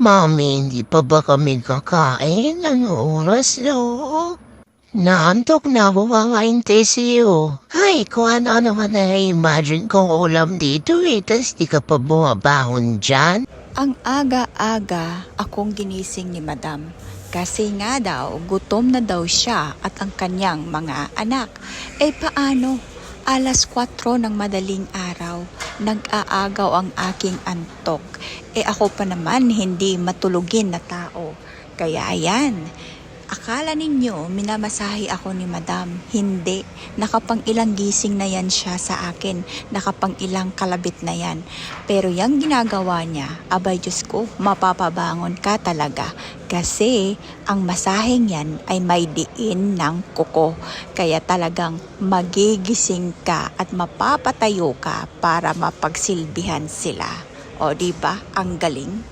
Mami, hindi pa ba kami kakain? Anong oras na? Naantok na ako kakaintay sa'yo. Ay, kung ano naman na-imagine kong ulam dito tas di ka pa bumabahon dyan. Ang aga-aga akong ginising ni Madam kasi nga daw gutom na daw siya at ang kanyang mga anak. Paano? Alas 4 ng madaling araw, nag-aagaw ang aking antok. Ako pa naman hindi matulugin na tao. Kaya ayan, akala ninyo minamasahe ako ni Madam. Hindi. Nakapang ilang gising na yan siya sa akin. Nakapang ilang kalabit na yan. Pero yung ginagawa niya, abay Diyos ko, mapapabangon ka talaga. Kasi ang masaheng yan ay may diin ng kuko. Kaya talagang magigising ka at mapapatayo ka para mapagsilbihan sila. O diba? Ang galing.